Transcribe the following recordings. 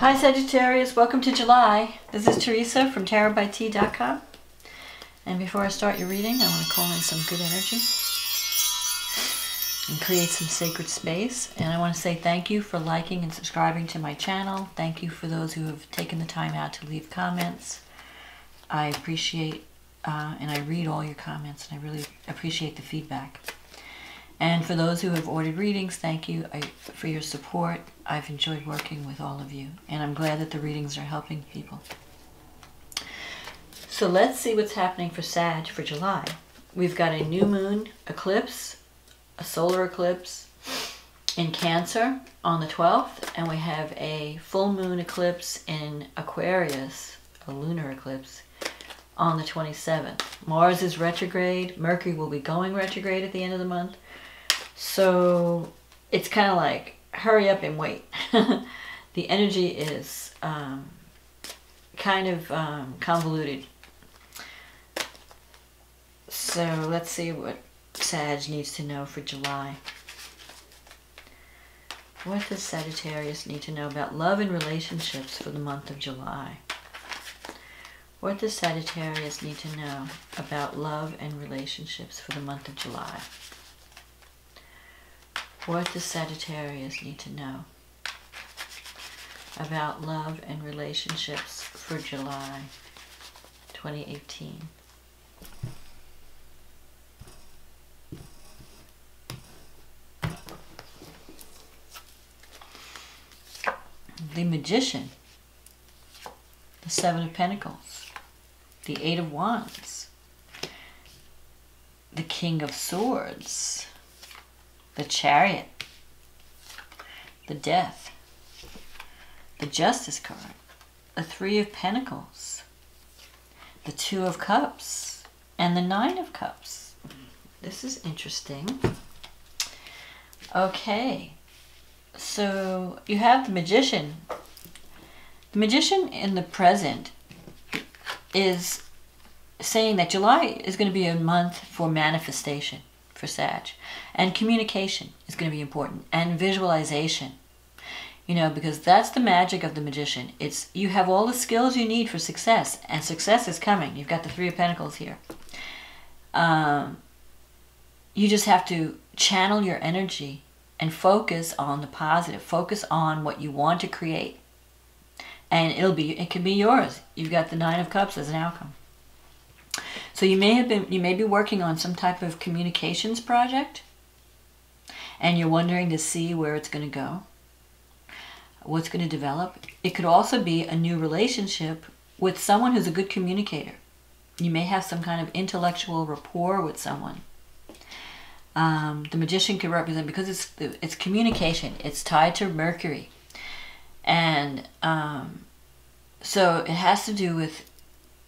Hi Sagittarius, welcome to July. This is Teresa from tarotbyt.com. And before I start your reading, I want to call in some good energy and create some sacred space. And I want to say thank you for liking and subscribing to my channel. Thank you for those who have taken the time out to leave comments. I appreciate and I read all your comments, and I really appreciate the feedback. And for those who have ordered readings, thank you for your support. I've enjoyed working with all of you, and I'm glad that the readings are helping people. So let's see what's happening for Sag for July. We've got a new moon eclipse, a solar eclipse in Cancer on the 12th, and we have a full moon eclipse in Aquarius, a lunar eclipse, on the 27th. Mars is retrograde. Mercury will be going retrograde at the end of the month. So it's kind of like, hurry up and wait. The energy is kind of convoluted. So let's see what Sag needs to know for July. What does Sagittarius need to know about love and relationships for the month of July? What does Sagittarius need to know about love and relationships for the month of July? What does Sagittarius need to know about love and relationships for July 2018? The Magician, the Seven of Pentacles, the Eight of Wands, the King of Swords, the Chariot, the Death, the Justice card, the Three of Pentacles, the Two of Cups, and the Nine of Cups. This is interesting. Okay, so you have the Magician. The Magician in the present is saying that July is going to be a month for manifestation for Sag, and communication is going to be important, and visualization, you know, because that's the magic of the Magician. It's, you have all the skills you need for success, and success is coming. You've got the Three of Pentacles here. You just have to channel your energy and focus on the positive, focus on what you want to create, and it can be yours. You've got the Nine of Cups as an outcome. So you may be working on some type of communications project, and you're wondering to see where it's going to go, what's going to develop. It could also be a new relationship with someone who's a good communicator. You may have some kind of intellectual rapport with someone. The Magician could represent, because it's communication, it's tied to Mercury, and so it has to do with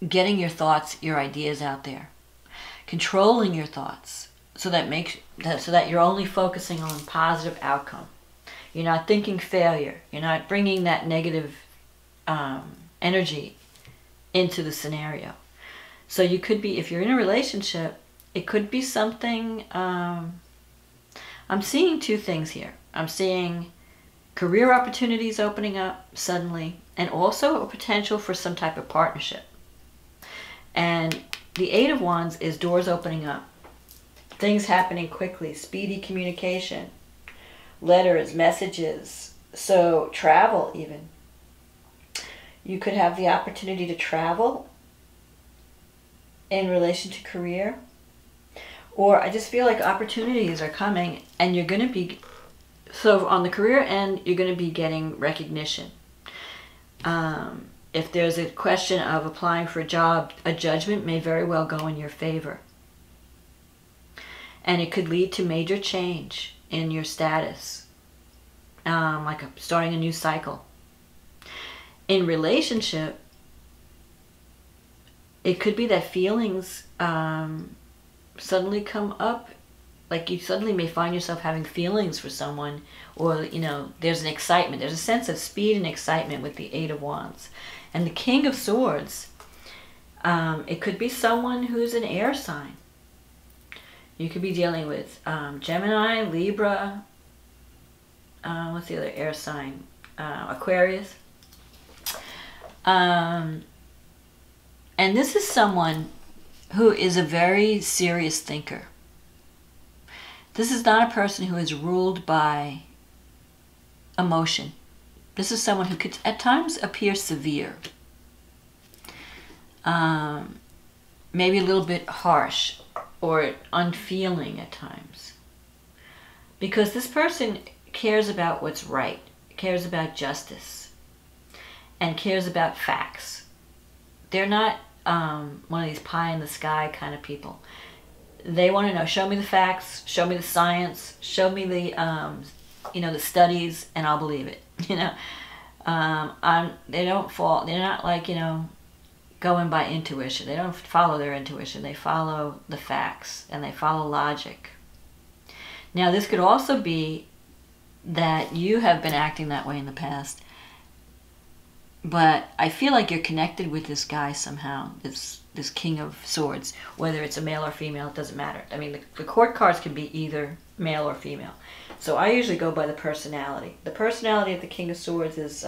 getting your thoughts, your ideas out there, controlling your thoughts, so that you're only focusing on positive outcome. You're not thinking failure. You're not bringing that negative energy into the scenario. So you could be, if you're in a relationship, it could be something. I'm seeing two things here. I'm seeing career opportunities opening up suddenly, and also a potential for some type of partnership. And the Eight of Wands is doors opening up, things happening quickly, speedy communication, letters, messages, so travel even. You could have the opportunity to travel in relation to career, or I just feel like opportunities are coming, and you're going to be, so on the career end, you're going to be getting recognition. If there's a question of applying for a job, a judgment may very well go in your favor. And it could lead to major change in your status, like starting a new cycle. In relationship, it could be that feelings suddenly come up, like you suddenly may find yourself having feelings for someone, or, you know, there's an excitement. There's a sense of speed and excitement with the Eight of Wands. And the King of Swords, it could be someone who's an air sign. You could be dealing with Gemini, Libra, what's the other air sign? Aquarius. And this is someone who is a very serious thinker. This is not a person who is ruled by emotion. This is someone who could at times appear severe. Maybe a little bit harsh or unfeeling at times. Because this person cares about what's right, cares about justice, and cares about facts. They're not one of these pie in the sky kind of people. They want to know, show me the facts, show me the science, show me the, the studies, and I'll believe it. They don't fall, they're not like, going by intuition. They don't follow their intuition. They follow the facts, and they follow logic. Now, this could also be that you have been acting that way in the past, but I feel like you're connected with this guy somehow, this King of Swords. Whether it's a male or female, it doesn't matter. I mean, the court cards can be either male or female. So I usually go by the personality. The personality of the King of Swords is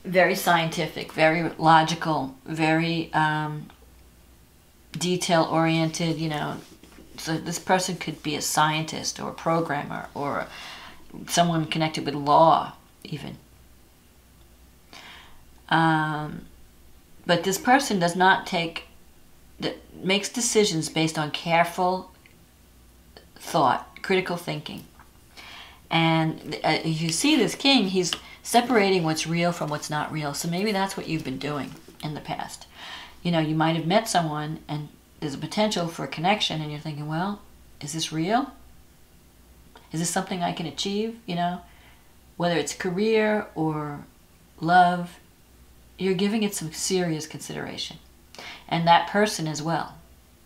very scientific, very logical, very detail-oriented, So this person could be a scientist or a programmer or someone connected with law, even. But this person does not makes decisions based on careful thought, critical thinking. And you see this king, he's separating what's real from what's not real. So maybe that's what you've been doing in the past. You might have met someone and there's a potential for a connection, and you're thinking, well, is this real? Is this something I can achieve? Whether it's career or love, you're giving it some serious consideration. And that person as well.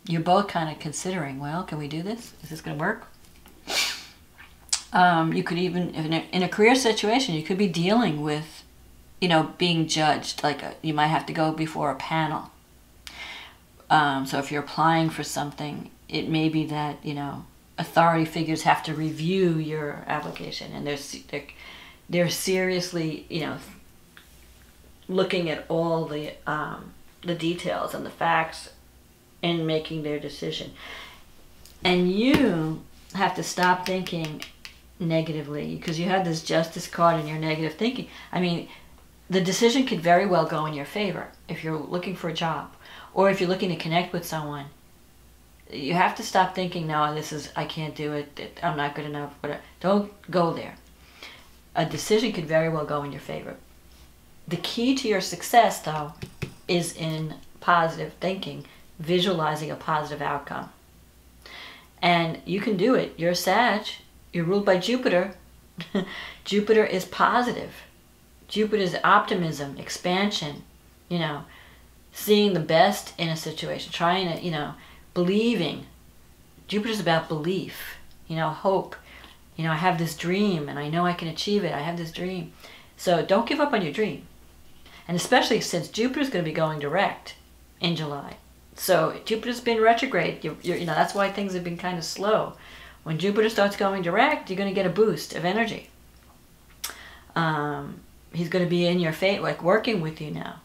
You're both kind of considering, well, can we do this? Is this going to work? You could even, in a career situation, you could be dealing with, being judged. Like you might have to go before a panel. So if you're applying for something, it may be that, authority figures have to review your application, and they're seriously, looking at all the details and the facts and making their decision. And you have to stop thinking negatively, because you have this Justice card in your negative thinking. I mean, the decision could very well go in your favor if you're looking for a job, or if you're looking to connect with someone. You have to stop thinking, no, I can't do it, I'm not good enough, whatever. Don't go there. A decision could very well go in your favor. The key to your success, though, is in positive thinking, visualizing a positive outcome. And you can do it. You're a Sag. You're ruled by Jupiter. Jupiter is positive. Jupiter is optimism, expansion, seeing the best in a situation, trying to, believing. Jupiter's about belief, hope. I have this dream and I know I can achieve it. I have this dream. So don't give up on your dream. And especially since Jupiter's going to be going direct in July. So Jupiter's been retrograde. That's why things have been kind of slow. When Jupiter starts going direct, you're going to get a boost of energy. He's going to be in your fate, like working with you now.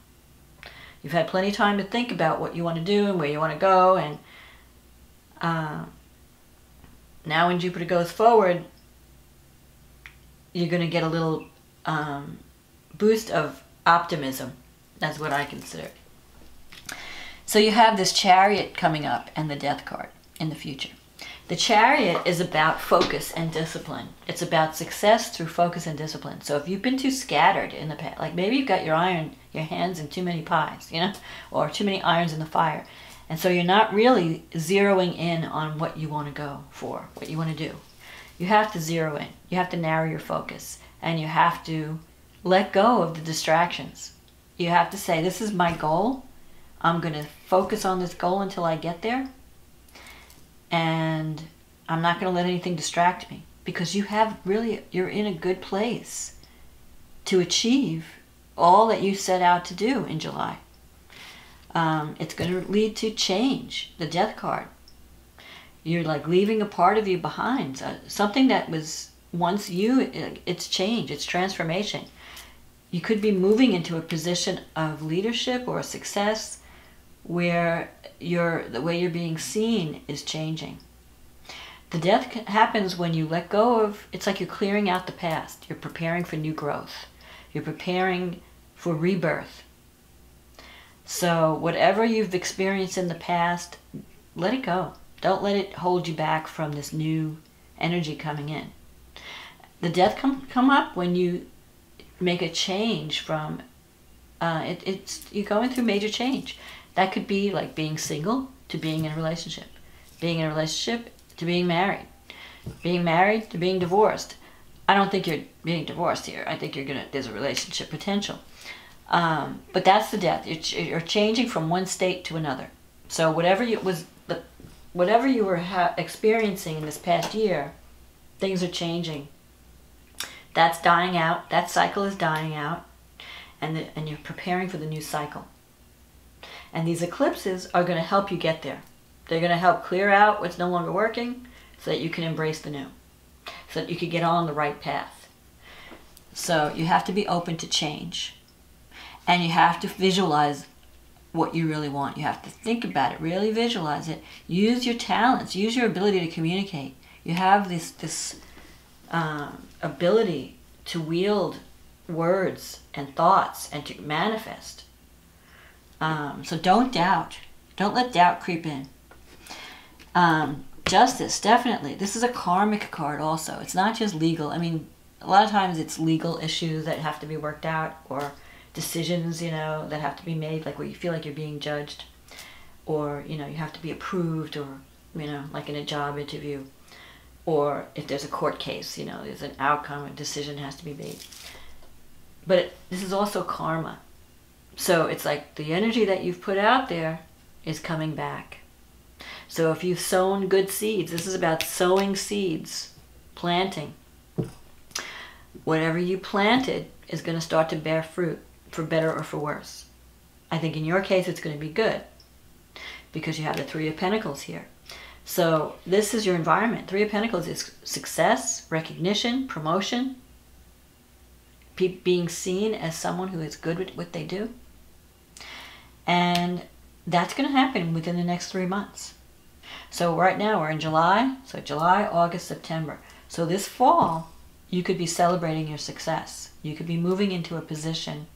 You've had plenty of time to think about what you want to do and where you want to go. And now when Jupiter goes forward, you're going to get a little boost of optimism. That's what I consider. So you have this Chariot coming up and the Death card in the future. The Chariot is about focus and discipline. It's about success through focus and discipline. So if you've been too scattered in the past, like maybe you've got your hands in too many pies, or too many irons in the fire. And so you're not really zeroing in on what you want to go for, what you want to do. You have to zero in. You have to narrow your focus. And you have to let go of the distractions. You have to say, this is my goal. I'm going to focus on this goal until I get there. And I'm not going to let anything distract me, because you're in a good place to achieve all that you set out to do in July. It's going to lead to change, the Death card. You're like leaving a part of you behind. Something that was once you, it's change, it's transformation. you could be moving into a position of leadership or success where the way you're being seen is changing. The death happens when you let go of, it's like you're clearing out the past. You're preparing for new growth. You're preparing for rebirth. So whatever you've experienced in the past, let it go. Don't let it hold you back from this new energy coming in. The death come up when you make a change from, you're going through major change. That could be like being single to being in a relationship. Being in a relationship to being married. Being married to being divorced. I don't think you're being divorced here. I think there's a relationship potential. But that's the death. You're changing from one state to another. So whatever you were experiencing in this past year, things are changing. That's dying out. That cycle is dying out, and you're preparing for the new cycle. And these eclipses are going to help you get there. They're going to help clear out what's no longer working so that you can embrace the new, so that you can get on the right path. So you have to be open to change, and you have to visualize what you really want. You have to think about it, really visualize it. Use your talents, use your ability to communicate. You have this ability to wield words and thoughts and to manifest. So don't doubt. Don't let doubt creep in. Justice, definitely. This is a karmic card also. It's not just legal. I mean, a lot of times it's legal issues that have to be worked out, or decisions, that have to be made, like where you feel like you're being judged, or, you have to be approved, or, like in a job interview, or if there's a court case, there's an outcome, a decision has to be made. But this is also karma. So it's like the energy that you've put out there is coming back. So if you've sown good seeds, this is about sowing seeds, planting. Whatever you planted is going to start to bear fruit, for better or for worse. I think in your case it's going to be good, because you have the Three of Pentacles here. So this is your environment. Three of Pentacles is success, recognition, promotion, being seen as someone who is good with what they do. And that's going to happen within the next 3 months. So right now we're in July. So July, August, September. So this fall, you could be celebrating your success. You could be moving into a position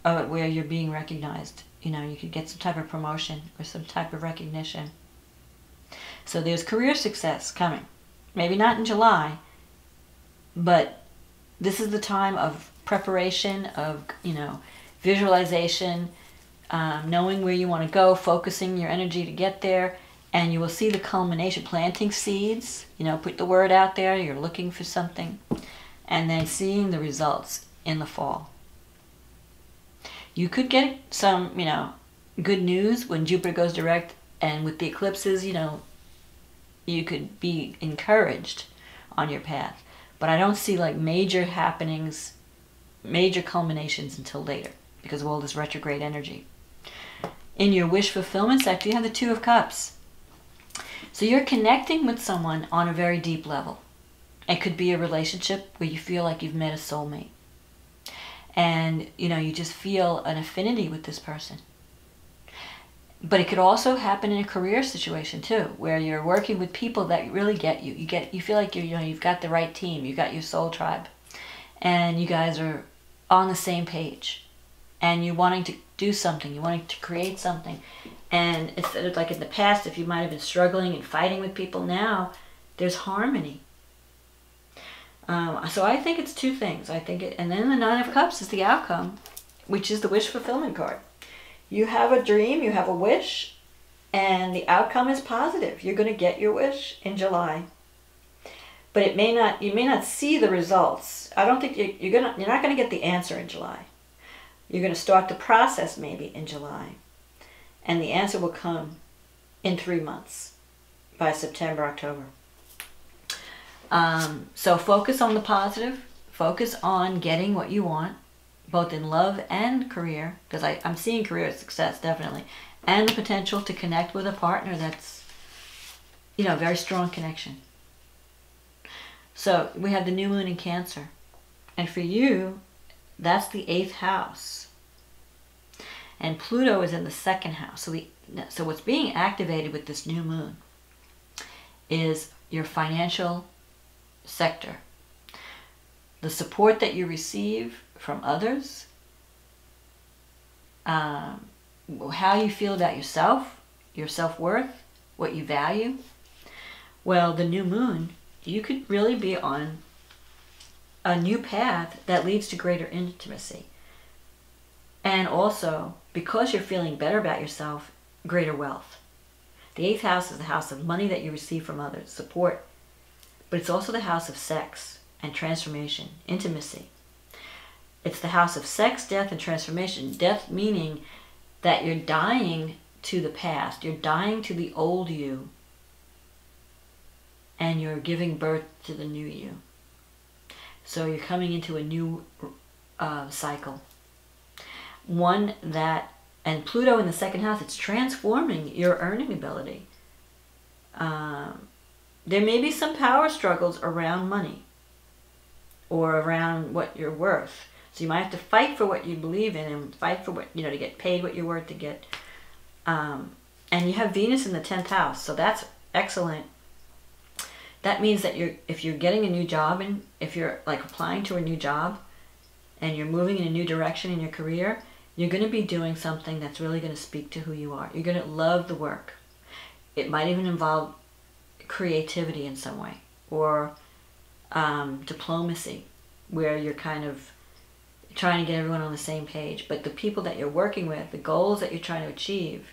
where you're being recognized. You could get some type of promotion or some type of recognition. So there's career success coming. Maybe not in July, but this is the time of preparation, of, visualization, knowing where you want to go, focusing your energy to get there, and you will see the culmination, planting seeds, put the word out there, you're looking for something, and then seeing the results in the fall. You could get some, good news when Jupiter goes direct, and with the eclipses, you could be encouraged on your path. But I don't see like major happenings, major culminations until later, because of all this retrograde energy. In your wish fulfillment sector, you have the Two of Cups. So you're connecting with someone on a very deep level. It could be a relationship where you feel like you've met a soulmate. And, you just feel an affinity with this person. But it could also happen in a career situation too, where you're working with people that really get you. You feel like you've got the right team, you've got your soul tribe, and you guys are on the same page, and you're wanting to do something, you're wanting to create something. And instead of like in the past, if you might have been struggling and fighting with people, now there's harmony. So I think it's two things. And then the Nine of Cups is the outcome, which is the wish fulfillment card. You have a dream, you have a wish, and the outcome is positive. You're going to get your wish in July. But you may not see the results. I don't think you're not going to get the answer in July. You're going to start the process maybe in July. And the answer will come in 3 months, by September, October. So focus on the positive. Focus on getting what you want, both in love and career, because I'm seeing career success, definitely, and the potential to connect with a partner that's, a very strong connection. So we have the new moon in Cancer. And for you, that's the 8th house. And Pluto is in the 2nd house. So what's being activated with this new moon is your financial sector. The support that you receive from others, how you feel about yourself, your self-worth, what you value. Well, the new moon, you could really be on a new path that leads to greater intimacy. And also, because you're feeling better about yourself, greater wealth. The 8th house is the house of money that you receive from others, support. But it's also the house of sex and transformation, intimacy. It's the house of sex, death, and transformation. Death meaning that you're dying to the past. You're dying to the old you. And you're giving birth to the new you. So you're coming into a new cycle. One that, and Pluto in the 2nd house, it's transforming your earning ability. There may be some power struggles around money or around what you're worth. So you might have to fight for what you believe in and fight for what, to get paid what you're worth to get. And you have Venus in the 10th house, so that's excellent. That means that if you're getting a new job, and if you're like applying to a new job and you're moving in a new direction in your career, you're going to be doing something that's really going to speak to who you are. You're going to love the work. It might even involve creativity in some way, or diplomacy, where you're kind of trying to get everyone on the same page. But the people that you're working with, the goals that you're trying to achieve,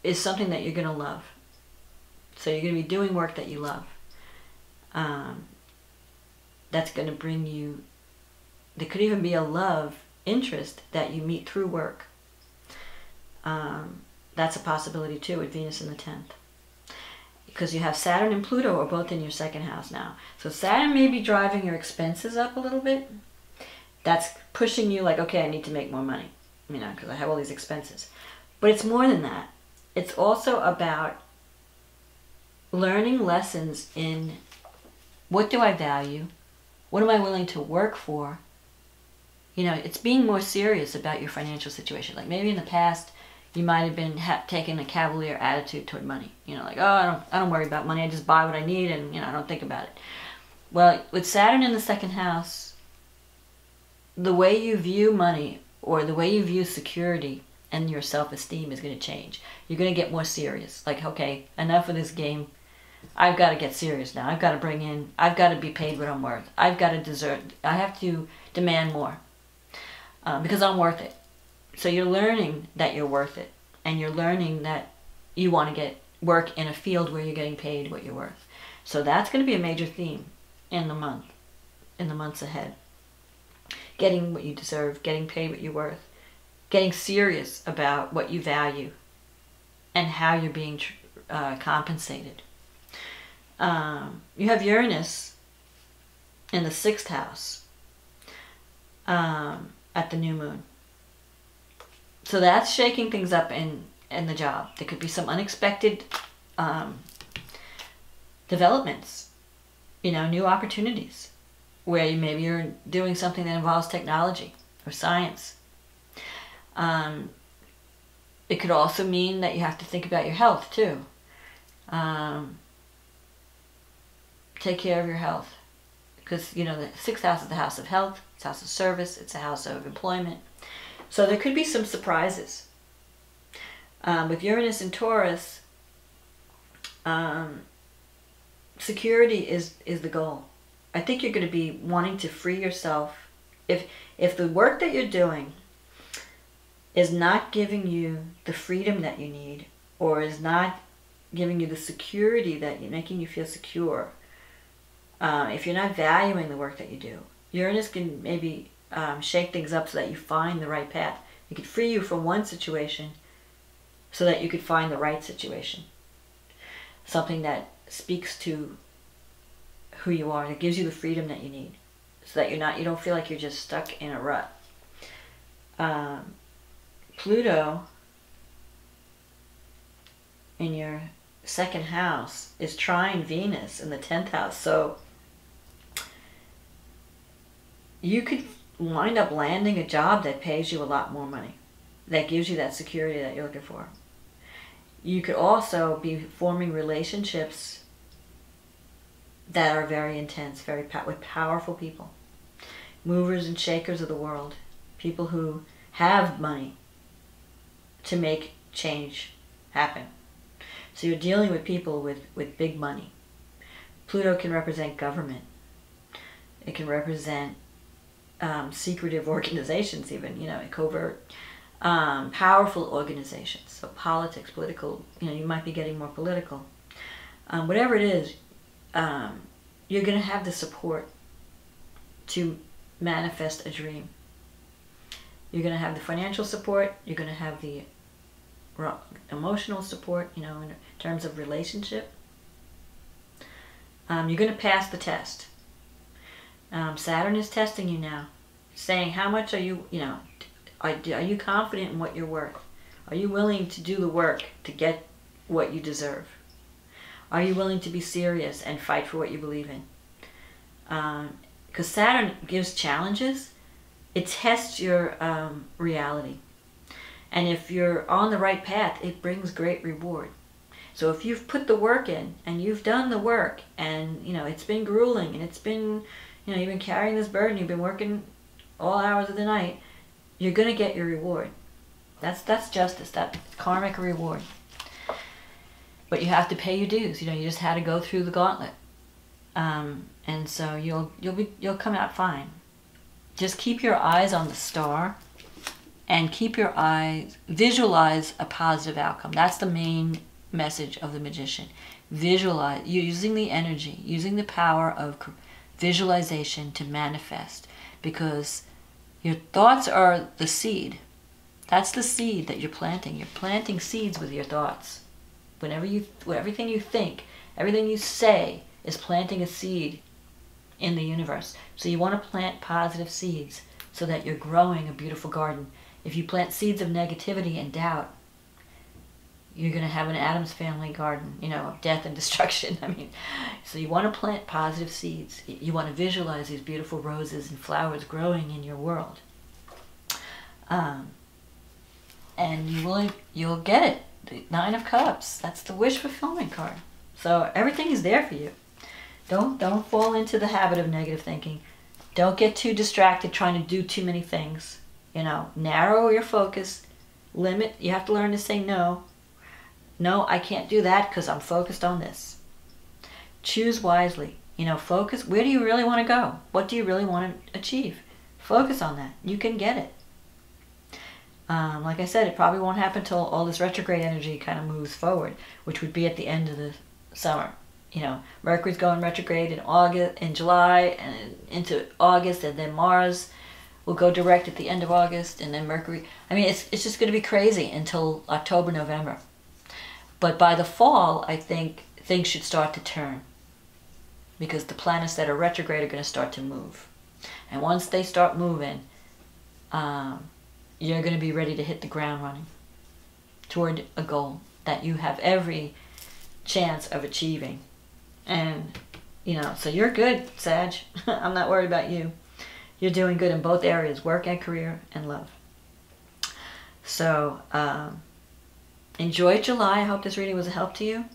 is something that you're going to love. So you're going to be doing work that you love. That's going to bring you, there could even be a love interest that you meet through work. That's a possibility too with Venus in the 10th. Because you have Saturn and Pluto are both in your 2nd house now. So Saturn may be driving your expenses up a little bit. That's pushing you like, okay, I need to make more money, because I have all these expenses. But it's more than that. It's also about learning lessons in what do I value? What am I willing to work for? It's being more serious about your financial situation. Like maybe in the past, you might have been taking a cavalier attitude toward money. Like, oh, I don't worry about money. I just buy what I need and, I don't think about it. Well, with Saturn in the 2nd house, the way you view money or the way you view security and your self-esteem is going to change. You're going to get more serious. Like, okay, enough of this game. I've got to get serious now. I've got to be paid what I'm worth. I have to demand more because I'm worth it. So you're learning that you're worth it, and you're learning that you want to get work in a field where you're getting paid what you're worth. So that's going to be a major theme in the months ahead. Getting what you deserve, getting paid what you're worth, getting serious about what you value and how you're being compensated. You have Uranus in the 6th house at the new moon. So that's shaking things up in the job. There could be some unexpected developments, new opportunities where maybe you're doing something that involves technology or science. It could also mean that you have to think about your health too. Take care of your health, because the 6th house is the house of health, it's a house of service, it's a house of employment. So there could be some surprises. With Uranus and Taurus, security is the goal. I think you're going to be wanting to free yourself. If the work that you're doing is not giving you the freedom that you need, or is not giving you the security that you're making you feel secure, if you're not valuing the work that you do, Uranus can maybe shake things up so that you find the right path. It could free you from one situation so that you could find the right situation. Something that speaks to who you are, that gives you the freedom that you need, so that you don't feel like you're just stuck in a rut. Pluto in your second house is trine Venus in the 10th house. So you could wind up landing a job that pays you a lot more money, that gives you that security that you're looking for. You could also be forming relationships that are very intense, with powerful people. Movers and shakers of the world. People who have money to make change happen. So you're dealing with people with big money. Pluto can represent government. It can represent secretive organizations even, you know, covert, powerful organizations. So politics, political, you know, you might be getting more political. Whatever it is, you're going to have the support to manifest a dream. You're going to have the financial support. You're going to have the emotional support, you know, in terms of relationship. You're going to pass the test. Saturn is testing you now, saying how much are you, you know, are you confident in what you're worth? Are you willing to do the work to get what you deserve? Are you willing to be serious and fight for what you believe in? Because Saturn gives challenges. It tests your reality. And if you're on the right path, it brings great reward. So if you've put the work in and you've done the work and, you know, it's been grueling and it's been, you know, you've been carrying this burden, you've been working all hours of the night, you're going to get your reward. That's justice, that karmic reward. But you have to pay your dues. You know, you just had to go through the gauntlet. And so you'll come out fine. Just keep your eyes on the star and keep your eyes, visualize a positive outcome. That's the main message of the magician. Visualize, using the energy, using the power of visualization to manifest, because your thoughts are the seed. That's the seed that you're planting. You're planting seeds with your thoughts. Everything you think, everything you say is planting a seed in the universe. So you want to plant positive seeds so that you're growing a beautiful garden. If you plant seeds of negativity and doubt, you're going to have an Addams Family garden, you know, of death and destruction. I mean, so you want to plant positive seeds. You want to visualize these beautiful roses and flowers growing in your world. And you'll get it. The Nine of Cups. That's the wish fulfillment card. So everything is there for you. Don't fall into the habit of negative thinking. Don't get too distracted trying to do too many things. You know, narrow your focus. Limit. You have to learn to say no. No, I can't do that because I'm focused on this. Choose wisely. You know, focus. Where do you really want to go? What do you really want to achieve? Focus on that. You can get it. Like I said, it probably won't happen until all this retrograde energy kind of moves forward, which would be at the end of the summer. You know, Mercury's going retrograde in July and into August, and then Mars will go direct at the end of August, and then Mercury. I mean, it's just going to be crazy until October, November. But by the fall, I think things should start to turn, because the planets that are retrograde are going to start to move. And once they start moving, you're going to be ready to hit the ground running toward a goal that you have every chance of achieving. And, you know, so you're good, Sag. I'm not worried about you. You're doing good in both areas, work and career and love. So, enjoy July. I hope this reading was a help to you.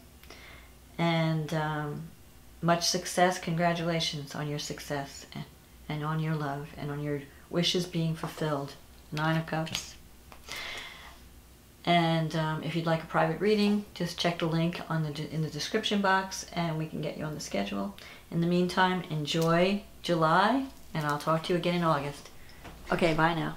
And much success. Congratulations on your success and on your love and on your wishes being fulfilled. Nine of Cups. And if you'd like a private reading, just check the link in the description box and we can get you on the schedule. In the meantime, enjoy July, and I'll talk to you again in August. Okay, bye now.